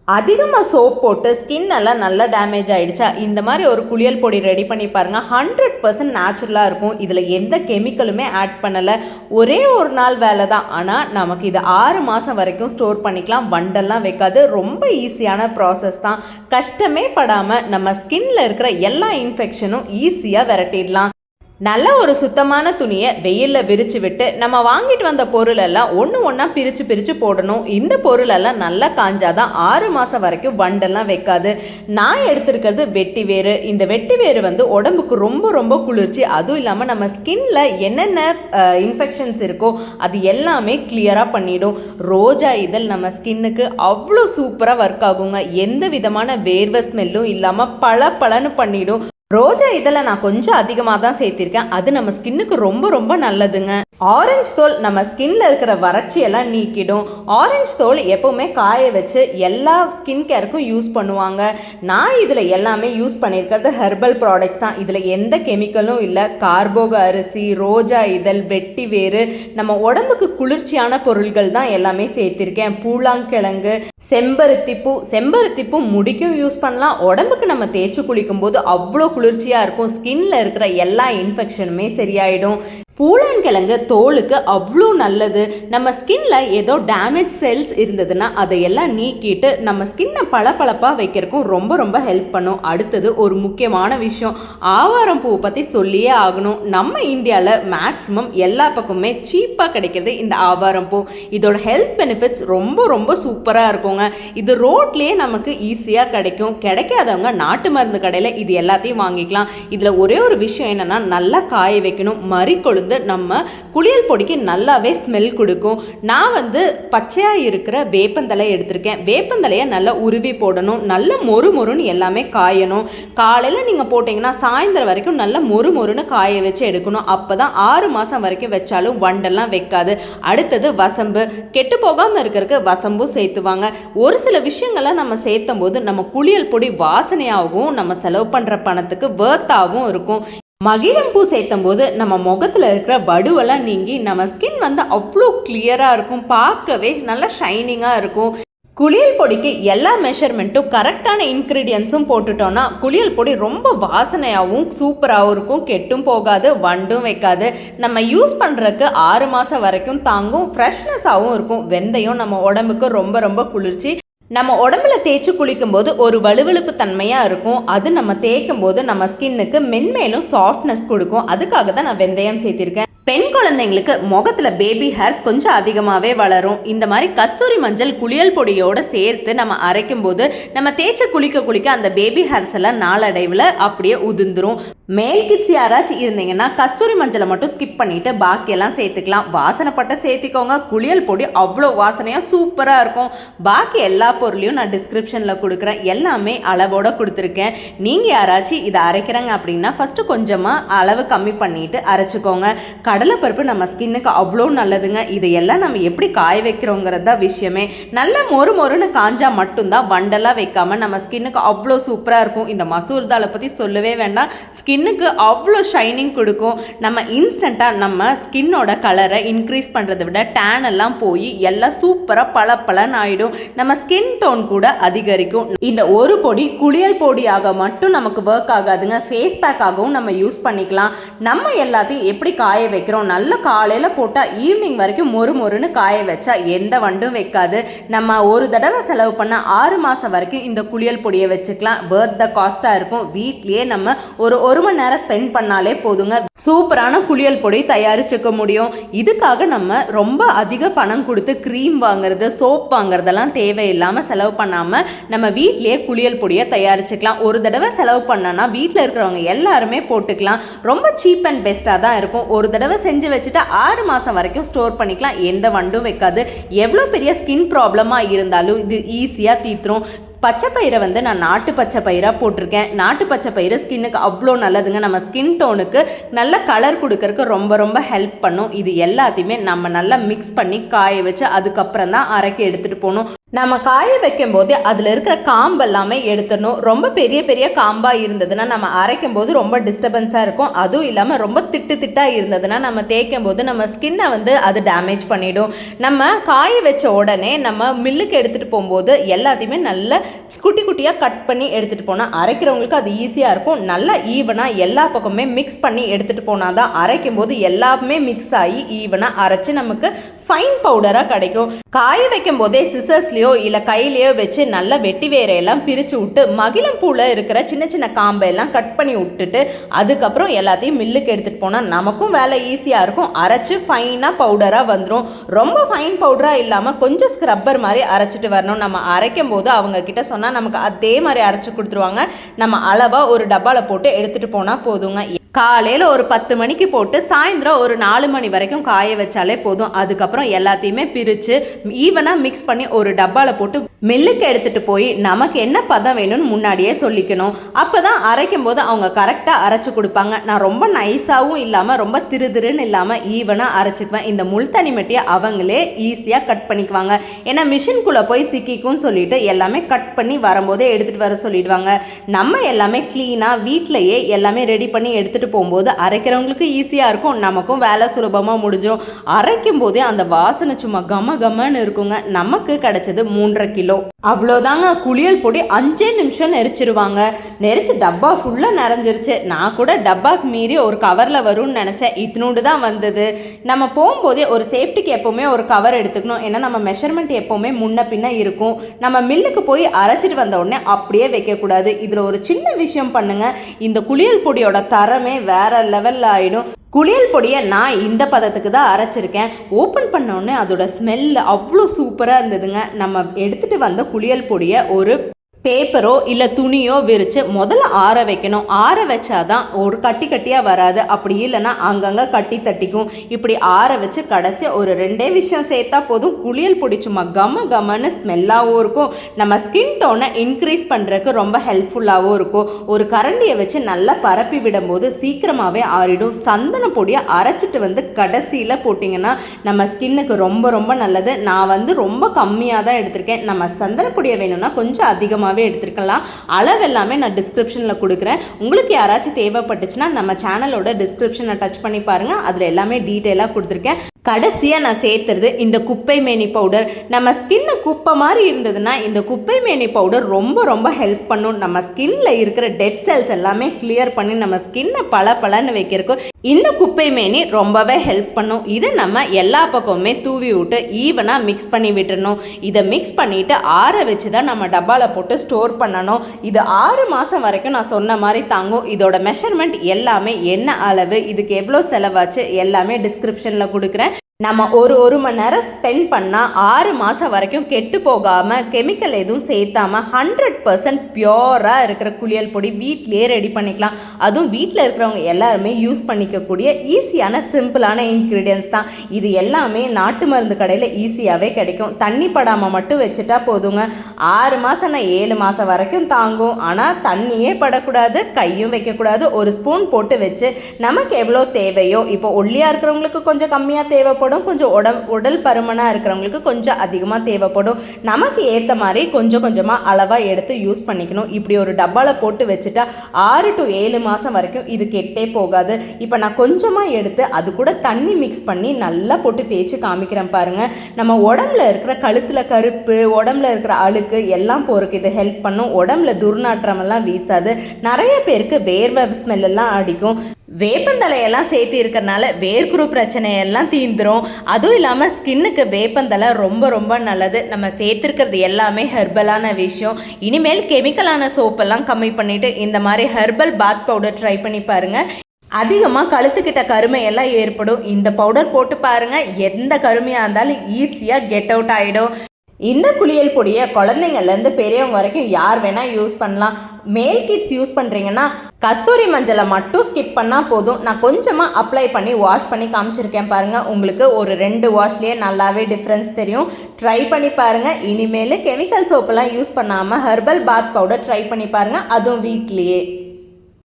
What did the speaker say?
அதிகமாக சோப் போட்டு ஸ்கின் எல்லாம் நல்லா டேமேஜ் ஆகிடுச்சா இந்த மாதிரி ஒரு குளியல் பொடி ரெடி பண்ணி பாருங்கள். 100% நேச்சுரலாக இருக்கும். இதில் எந்த கெமிக்கலுமே ஆட் பண்ணலை. ஒரே ஒரு நாள் வேலை தான். ஆனால் நமக்கு இது 6 மாதம் வரைக்கும் ஸ்டோர் பண்ணிக்கலாம். வண்டெல்லாம் வைக்காது. ரொம்ப ஈஸியான ப்ராசஸ் தான். கஷ்டமே படாமல் நம்ம ஸ்கின்ல இருக்கிற எல்லா இன்ஃபெக்ஷனும் ஈஸியாக விரட்டிடலாம். நல்ல ஒரு சுத்தமான துணியை வெயிலில் விரித்து விட்டு நம்ம வாங்கிட்டு வந்த பொருளெல்லாம் ஒன்று ஒன்றா பிரித்து போடணும். இந்த பொருளெல்லாம் நல்லா காஞ்சாதான் 6 மாதம் வரைக்கும் வண்டெல்லாம் வைக்காது. நான் எடுத்திருக்கிறது வெட்டி வேறு. இந்த வெட்டி வேறு உடம்புக்கு ரொம்ப ரொம்ப குளிர்ச்சி. அதுவும் இல்லாமல் நம்ம ஸ்கின்ல என்னென்ன இன்ஃபெக்ஷன்ஸ் இருக்கோ அது எல்லாமே கிளியராக பண்ணிடும். ரோஜா இதழ் நம்ம ஸ்கின்னுக்கு அவ்வளோ சூப்பராக ஒர்க் ஆகுங்க. எந்த விதமான வேர்வை ஸ்மெல்லும் இல்லாமல் பளபளன்னு பண்ணிடும். ரோஜா இதழை நான் கொஞ்சம் அதிகமாக தான் சேர்த்திருக்கேன். அது நம்ம ஸ்கின்னுக்கு ரொம்ப ரொம்ப நல்லதுங்க. ஆரஞ்சு தோல் நம்ம ஸ்கின்ல இருக்கிற வறட்சியெல்லாம் நீக்கிடும். ஆரஞ்சு தோல் எப்பவுமே காய வச்சு எல்லா ஸ்கின் கேருக்கும் யூஸ் பண்ணுவாங்க. நான் இதில் எல்லாமே யூஸ் பண்ணியிருக்கிறது ஹெர்பல் ப்ராடக்ட்ஸ் தான். இதில் எந்த கெமிக்கலும் இல்லை. கார்போக அரிசி, ரோஜா இதழ், வெட்டி வேறு, நம்ம உடம்புக்கு குளிர்ச்சியான பொருள்கள் தான் எல்லாமே சேர்த்திருக்கேன். பூலாங்கிழங்கு, செம்பருத்திப்பூ முடிக்கும் யூஸ் பண்ணலாம். உடம்புக்கு நம்ம தேய்ச்சி குளிக்கும் போது அவ்வளோ குளிர்ச்சியாக இருக்கும். ஸ்கின்ல இருக்கிற எல்லா இன்ஃபெக்ஷனுமே சரியாயிடும். பூலாங்கிழங்கு தோலுக்கு அவ்வளோ நல்லது. நம்ம ஸ்கின்ல ஏதோ டேமேஜ் செல்ஸ் இருந்ததுன்னா அதையெல்லாம் நீக்கிட்டு நம்ம ஸ்கின்னை பளபளப்பாக வைக்கிறதுக்கும் ரொம்ப ரொம்ப ஹெல்ப் பண்ணும். அடுத்தது ஒரு முக்கியமான விஷயம், ஆவாரம் பூ பற்றி சொல்லியே ஆகணும். நம்ம இந்தியாவில் மேக்ஸிமம் எல்லா பக்கமுமே சீப்பாக கிடைக்கிறது இந்த ஆவாரம் பூ. இதோட ஹெல்த் பெனிஃபிட்ஸ் ரொம்ப ரொம்ப சூப்பராக இருக்குங்க. இது ரோட்லேயே நமக்கு ஈஸியாக கிடைக்கும். கிடைக்காதவங்க நாட்டு மருந்து கடையில் இது எல்லாத்தையும் வாங்கிக்கலாம். இதில் ஒரே ஒரு விஷயம் என்னென்னா, நல்லா காய வைக்கணும். மறிக்கொழு நம்ம குளியல் பொடிக்கு நல்லாவே ஸ்மெல் கொடுக்கும். நான் பச்சையாக இருக்கிற வேப்பந்தலை எடுத்திருக்கேன். வேப்பந்தலையை நல்லா உருவி போடணும். நல்ல மொறுன்னு எல்லாமே காயணும். காலையில் நீங்கள் போட்டிங்கன்னா சாயந்தரம் வரைக்கும் நல்லா மொறுன்னு காய வச்சு எடுக்கணும். அப்போ தான் 6 மாதம் வரைக்கும் வச்சாலும் வண்டெல்லாம் வைக்காது. அடுத்தது வசம்பு. கெட்டு போகாமல் இருக்கிறதுக்கு வசம்பும் சேர்த்துவாங்க. ஒரு சில விஷயங்கள்லாம் நம்ம சேர்த்தும் போது நம்ம குளியல் பொடி வாசனையாகவும் நம்ம செலவு பண்ணுற பணத்துக்கு வேர்த்தாகவும் இருக்கும். மகிழம்பூ சேர்த்தும் போது நம்ம முகத்தில் இருக்கிற வடுவெல்லாம் நீங்கி நம்ம ஸ்கின் அவ்வளோ கிளியராக இருக்கும். பார்க்கவே நல்லா ஷைனிங்காக இருக்கும். குளியல் பொடிக்கு எல்லா மெஷர்மெண்ட்டும் கரெக்டான இன்க்ரீடியன்ஸும் போட்டுட்டோன்னா குளியல் பொடி ரொம்ப வாசனையாகவும் சூப்பராகவும் இருக்கும். கெட்டும் போகாது, வண்டும் வைக்காது. நம்ம யூஸ் பண்ணுறதுக்கு 6 மாதம் வரைக்கும் தாங்கும். ஃப்ரெஷ்னஸாகவும் இருக்கும். வெந்தயம் நம்ம உடம்புக்கு ரொம்ப ரொம்ப குளிர்ச்சி. நம்ம உடம்புல தேய்ச்சி குளிக்கும் போது ஒரு வலுவழுப்பு தன்மையாக இருக்கும். அது நம்ம தேய்க்கும் போது நம்ம ஸ்கின்னுக்கு மென்மேலும் சாஃப்ட்னஸ் கொடுக்கும். அதுக்காக தான் நான் வெந்தயம் சேர்த்திருக்கேன். பெண் குழந்தைங்களுக்கு முகத்தில் பேபி ஹேர்ஸ் கொஞ்சம் அதிகமாகவே வளரும். இந்த மாதிரி கஸ்தூரி மஞ்சள் குளியல் பொடியோடு சேர்த்து நம்ம அரைக்கும் போது நம்ம தேய்ச்சி குளிக்க அந்த பேபி ஹேர்ஸ் எல்லாம் நாளடைவில் அப்படியே உதிர்ந்துரும். மேல் கிட்ஸ் யாராச்சும் இருந்தீங்கன்னா கஸ்தூரி மஞ்சளை மட்டும் ஸ்கிப் பண்ணிவிட்டு பாக்கியெல்லாம் சேர்த்துக்கலாம். வாசனைப்பட்ட சேர்த்திக்கோங்க. குளியல் பொடி அவ்வளோ வாசனையாக சூப்பராக இருக்கும். பாக்கி எல்லா பொருளையும் நான் டிஸ்கிரிப்ஷனில் கொடுக்குறேன். எல்லாமே அளவோடு கொடுத்துருக்கேன். நீங்கள் யாராச்சும் இதை அரைக்கிறாங்க அப்படின்னா ஃபஸ்ட்டு கொஞ்சமாக அளவு கம்மி பண்ணிவிட்டு அரைச்சிக்கோங்க. கடலைப்பருப்பு நம்ம ஸ்கின்னுக்கு அவ்வளோ நல்லதுங்க. இதையெல்லாம் நம்ம எப்படி காய வைக்கிறோங்கிறது தான் விஷயமே. நல்ல மொறுன்னு காஞ்சா மட்டும்தான் வண்டெல்லாம் வைக்காமல் நம்ம ஸ்கின்னுக்கு அவ்வளோ சூப்பராக இருக்கும். இந்த மசூர் தாலை பற்றி சொல்லவே வேண்டாம். ஸ்கின்னுக்கு அவ்வளோ ஷைனிங் கொடுக்கும். நம்ம இன்ஸ்டண்ட்டாக நம்ம ஸ்கின்னோட கலரை இன்க்ரீஸ் பண்ணுறதை விட டேன் எல்லாம் போய் எல்லாம் சூப்பராக பளபளன்னு ஆகிடும். நம்ம ஸ்கின் டோன் கூட அதிகரிக்கும். இந்த ஒரு பொடி குளியல் பொடியாக மட்டும் நமக்கு ஒர்க் ஆகாதுங்க. ஃபேஸ் பேக்காகவும் நம்ம யூஸ் பண்ணிக்கலாம். நம்ம எல்லாத்தையும் எப்படி காய வைக்கிறோம், நல்ல காலையில் போட்டால் ஈவினிங் வரைக்கும் மொறுன்னு காய வச்சா எந்த வண்டும் வைக்காது. நம்ம ஒரு தடவை செலவு பண்ண 6 மாதம் வரைக்கும் இந்த குளியல் பொடியை வச்சுக்கலாம். பர்த் த காஸ்ட்டாக இருக்கும். வீட்லேயே நம்ம ஒரு மணி நேரம் ஸ்பெண்ட் பண்ணாலே போதுங்க. சூப்பரான குளியல் பொடி தயாரிச்சுக்க முடியும். இதுக்காக நம்ம ரொம்ப அதிக பணம் கொடுத்து க்ரீம் வாங்குறது, சோப் வாங்குறதெல்லாம் தேவையில்லாமல் செலவு பண்ணாமல் நம்ம வீட்லேயே குளியல் பொடியை தயாரிச்சுக்கலாம். ஒரு தடவை செலவு பண்ணனா வீட்டில் இருக்கிறவங்க எல்லாருமே போட்டுக்கலாம். ரொம்ப சீப் அண்ட் பெஸ்ட்டாக தான் இருக்கும். ஒரு தடவை செஞ்சு வச்சுட்டு 6 மாதம் வரைக்கும் ஸ்டோர் பண்ணிக்கலாம். எந்த வண்டும் வைக்காது. எவ்வளோ பெரிய ஸ்கின் ப்ராப்ளமாக இருந்தாலும் இது ஈஸியாக தீர்த்துரும். பச்சை பயிரை நான் நாட்டு பச்சை பயிராக போட்டிருக்கேன். நாட்டு பச்சை பயிறு ஸ்கின்னுக்கு அவ்வளோ நல்லதுங்க. நம்ம ஸ்கின் டோனுக்கு நல்ல கலர் கொடுக்கறதுக்கு ரொம்ப ரொம்ப ஹெல்ப் பண்ணும். இது எல்லாத்தையுமே நம்ம நல்லா மிக்ஸ் பண்ணி காய வச்சு அதுக்கப்புறம் தான் அரைக்க எடுத்துகிட்டு போகணும். நம்ம காய வைக்கும்போது அதில் இருக்கிற காம்பு எல்லாமே எடுத்துடணும். ரொம்ப பெரிய பெரிய காம்பாக இருந்ததுன்னா நம்ம அரைக்கும் போது ரொம்ப டிஸ்டர்பன்ஸாக இருக்கும். அதுவும் இல்லாமல் ரொம்ப திட்டாக இருந்ததுன்னா நம்ம தேய்க்கும் போது நம்ம ஸ்கின்னை அது டேமேஜ் பண்ணிடும். நம்ம காய வச்ச உடனே நம்ம மில்லுக்கு எடுத்துகிட்டு போகும்போது எல்லாத்தையுமே நல்லா குட்டி குட்டியாக கட் பண்ணி எடுத்துகிட்டு போனால் அரைக்கிறவங்களுக்கு அது ஈஸியாக இருக்கும். நல்லா ஈவனாக எல்லா பக்கமே மிக்ஸ் பண்ணி எடுத்துகிட்டு போனால் தான் அரைக்கும் போது எல்லாமே மிக்ஸ் ஆகி ஈவனாக அரைச்சி நமக்கு ஃபைன் பவுடராக கிடைக்கும். காய வைக்கும் போதே சிசர்ஸ்லையோ இல்லை கையிலையோ வச்சு நல்லா வெட்டி வேரையெல்லாம் பிரித்து விட்டு மகிழம் பூவில் இருக்கிற சின்ன சின்ன காம்பையெல்லாம் கட் பண்ணி விட்டுட்டு அதுக்கப்புறம் எல்லாத்தையும் மில்லுக்கு எடுத்துகிட்டு போனால் நமக்கும் வேலை ஈஸியாக இருக்கும். அரைச்சி ஃபைனாக பவுடராக வந்துடும். ரொம்ப ஃபைன் பவுடராக இல்லாமல் கொஞ்சம் ஸ்க்ரப்பர் மாதிரி அரைச்சிட்டு வரணும். நம்ம அரைக்கும் போது அவங்கக்கிட்ட சொன்னால் நமக்கு அதே மாதிரி அரைச்சி கொடுத்துருவாங்க. நம்ம அளவாக ஒரு டப்பாவில் போட்டு எடுத்துகிட்டு போனால் போதுங்க. காலையில் ஒரு 10 மணிக்கு போட்டு சாயந்தரம் ஒரு 4 மணி வரைக்கும் காய வச்சாலே போதும். அதுக்கப்புறம் எல்லாத்தையுமே பிரித்து ஈவனாக மிக்ஸ் பண்ணி ஒரு டப்பாவில் போட்டு மில்லுக்கு எடுத்துகிட்டு போய் நமக்கு என்ன பதம் வேணும்னு முன்னாடியே சொல்லிக்கணும். அப்போ தான் அரைக்கும் போது அவங்க கரெக்டாக அரைச்சி கொடுப்பாங்க. நான் ரொம்ப நைஸாகவும் இல்லாமல் ரொம்ப திருன்னு இல்லாமல் ஈவனாக அரைச்சிக்குவேன். இந்த முள்தனி மெட்டியை அவங்களே ஈஸியாக கட் பண்ணிக்குவாங்க. ஏன்னா மிஷின்குள்ளே போய் சிக்கிக்கும்னு சொல்லிட்டு எல்லாமே கட் பண்ணி வரும்போதே எடுத்துகிட்டு வர சொல்லிடுவாங்க. நம்ம எல்லாமே க்ளீனாக வீட்டிலையே எல்லாமே ரெடி பண்ணி எடுத்துகிட்டு போகும்போது அரைக்கிறவங்களுக்கு ஈஸியாக இருக்கும். நமக்கும் வேலை சுலபமாக முடிஞ்சிடும். அரைக்கும் போதே அந்த வாசனை சும்மா கமன்னு இருக்குங்க. நமக்கு கிடைச்சது 3.5 கிலோ. அவ்வளோதாங்க. குளியல் பொடி 5 நிமிஷம் நெரிச்சிருவாங்க. நெரிச்சு டப்பா ஃபுல்லாக நிறைஞ்சிருச்சு. நான் கூட டப்பாக்கு மீறி ஒரு கவரில் வரும்னு நினச்சேன். இத்தினோடு தான் வந்தது. நம்ம போகும்போதே ஒரு சேஃப்டிக்கு எப்போவுமே ஒரு கவர் எடுத்துக்கணும். ஏன்னா நம்ம மெஷர்மெண்ட் எப்போவுமே முன்ன பின்ன இருக்கும். நம்ம மில்லுக்கு போய் அரைச்சிட்டு வந்த உடனே அப்படியே வைக்கக்கூடாது. இதில் ஒரு சின்ன விஷயம் பண்ணுங்க. இந்த குளியல் பொடியோட தரமே வேற லெவலில் ஆகிடும். குளியல் பொடியை நான் இந்த பதத்துக்கு தான் அரைச்சிருக்கேன். ஓப்பன் பண்ணோடனே அதோட ஸ்மெல் அவ்வளோ சூப்பராக இருந்ததுங்க. நம்ம எடுத்துகிட்டு வந்த குளியல் பொடியை ஒரு பேப்பரோ இல்லை துணியோ விரித்து முதல்ல ஆற வைக்கணும். ஆற வச்சாதான் ஒரு கட்டியாக வராது. அப்படி இல்லைன்னா அங்கங்கே கட்டி தட்டிக்கும். இப்படி ஆற வச்சு கடைசி ஒரு 2 விஷயம் சேர்த்தா போதும். குளியல் பொடி சும்மா கமன்னு ஸ்மெல்லாகவும் இருக்கும். நம்ம ஸ்கின் டோனை இன்க்ரீஸ் பண்ணுறதுக்கு ரொம்ப ஹெல்ப்ஃபுல்லாகவும் இருக்கும். ஒரு கரண்டியை வச்சு நல்லா பரப்பி விடும்போது சீக்கிரமாகவே ஆறிடும். சந்தன பொடியை அரைச்சிட்டு கடைசியில் போட்டிங்கன்னா நம்ம ஸ்கின்னுக்கு ரொம்ப நல்லது. நான் ரொம்ப கம்மியாக தான் எடுத்திருக்கேன். நம்ம சந்தன பொடியை வேணும்னா கொஞ்சம் அதிகமாக எடுத்துக்கலாம். அளவு எல்லாமே நான் டிஸ்கிரிப்ஷனில் கொடுக்குறேன். உங்களுக்கு யாராச்சும் தேவைப்பட்டுச்சுன்னா நம்ம சேனலோட டிஸ்கிரிப்ஷனை டச் பண்ணி பாருங்கள். அதில் எல்லாமே டீட்டெயிலாக கொடுத்துருக்கேன். கடைசியாக நான் சேர்த்துறது இந்த குப்பை மேனி பவுடர். நம்ம ஸ்கின்னு குப்பை மாதிரி இருந்ததுன்னா இந்த குப்பை மேனி பவுடர் ரொம்ப ஹெல்ப் பண்ணும். நம்ம ஸ்கின்ல இருக்கிற டெட் செல்ஸ் எல்லாமே கிளியர் பண்ணி நம்ம ஸ்கின்னை பளபளன்னு வைக்கிறதுக்கு இந்த குப்பை மேனி ரொம்பவே ஹெல்ப் பண்ணும். இதை நம்ம எல்லா பக்கமுமே தூவி விட்டு ஈவனாக மிக்ஸ் பண்ணி விட்டுறணும். இதை மிக்ஸ் பண்ணிவிட்டு ஆற வச்சு தான் நம்ம டப்பாவில் போட்டு ஸ்டோர் பண்ணணும். இது 6 மாதம் வரைக்கும் நான் சொன்ன மாதிரி தாங்கும். இதோட மெஷர்மெண்ட் எல்லாமே என்ன அளவு, இதுக்கு எவ்வளோ செலவாச்சு எல்லாமே டிஸ்கிரிப்ஷனில் கொடுக்குறேன். நம்ம ஒரு மணி நேரம் ஸ்பெண்ட் பண்ணால் 6 மாதம் வரைக்கும் கெட்டு போகாமல் கெமிக்கல் எதுவும் சேர்த்தாமல் 100% பியோராக இருக்கிற குளியல் பொடி வீட்டிலேயே ரெடி பண்ணிக்கலாம். அதுவும் வீட்டில் இருக்கிறவங்க எல்லாருமே யூஸ் பண்ணிக்கக்கூடிய ஈஸியான சிம்பிளான இன்க்ரீடியன்ஸ் தான். இது எல்லாமே நாட்டு மருந்து கடையில் ஈஸியாகவே கிடைக்கும். தண்ணி படாமல் மட்டும் வச்சுட்டா போதுங்க. 6 மாதம் 7 மாதம் வரைக்கும் தாங்கும். ஆனால் தண்ணியே படக்கூடாது, கையும் வைக்கக்கூடாது. ஒரு ஸ்பூன் போட்டு வச்சு நமக்கு எவ்வளோ தேவையோ, இப்போ ஒல்லியாக இருக்கிறவங்களுக்கு கொஞ்சம் கம்மியாக தேவைப்படும், கொஞ்சம் உடல் பருமனாக இருக்கிறவங்களுக்கு கொஞ்சம் அதிகமாக தேவைப்படும். நமக்கு ஏற்ற மாதிரி கொஞ்சமாக அளவாக எடுத்து யூஸ் பண்ணிக்கணும். இப்படி ஒரு டப்பாவில் போட்டு வச்சுட்டா 6 to 7 மாதம் வரைக்கும் இது கெட்டே போகாது. இப்போ நான் கொஞ்சமாக எடுத்து அது கூட தண்ணி மிக்ஸ் பண்ணி நல்லா போட்டு தேய்ச்சி காமிக்கிறேன் பாருங்கள். நம்ம உடம்புல இருக்கிற கழுத்தில் கருப்பு, உடம்புல இருக்கிற அழுக்கு எல்லாம் போகிறதுக்கு இது ஹெல்ப் பண்ணும். உடம்புல துர்நாற்றமெல்லாம் வீசாது. நிறைய பேருக்கு வேர்வை ஸ்மெல்லாம் அடிக்கும். வேப்பந்தலையெல்லாம் சேர்த்து இருக்கிறனால வேர்க்குரு பிரச்சனையெல்லாம் தீந்துடும். அதுவும் இல்லாமல் ஸ்கின்னுக்கு வேப்பந்தலை ரொம்ப நல்லது. நம்ம சேர்த்துருக்கிறது எல்லாமே ஹெர்பலான விஷயம். இனிமேல் கெமிக்கலான சோப்பெல்லாம் கம்மி பண்ணிவிட்டு இந்த மாதிரி ஹெர்பல் பாத் பவுடர் ட்ரை பண்ணி பாருங்கள். அதிகமாக கழுத்துக்கிட்ட கருமையெல்லாம் ஏற்படும். இந்த பவுடர் போட்டு பாருங்கள். எந்த கருமையாக இருந்தாலும் ஈஸியாக கெட் அவுட் ஆகிடும். இந்த குளியல் பொடியை குழந்தைங்கள்லேருந்து பெரியவங்க வரைக்கும் யார் வேணால் யூஸ் பண்ணலாம். மேல் கிட்ஸ் யூஸ் பண்ணுறீங்கன்னா கஸ்தூரி மஞ்சளை மட்டும் ஸ்கிப் பண்ணால் போதும். நான் கொஞ்சமாக அப்ளை பண்ணி வாஷ் பண்ணி காமிச்சிருக்கேன் பாருங்கள். உங்களுக்கு ஒரு 2 வாஷ்லேயே நல்லாவே டிஃப்ரென்ஸ் தெரியும். ட்ரை பண்ணி பாருங்கள். இனிமேல் கெமிக்கல் சோப்பெல்லாம் யூஸ் பண்ணாமல் ஹெர்பல் பாத் பவுடர் ட்ரை பண்ணி பாருங்கள். அதுவும் வீட்லேயே.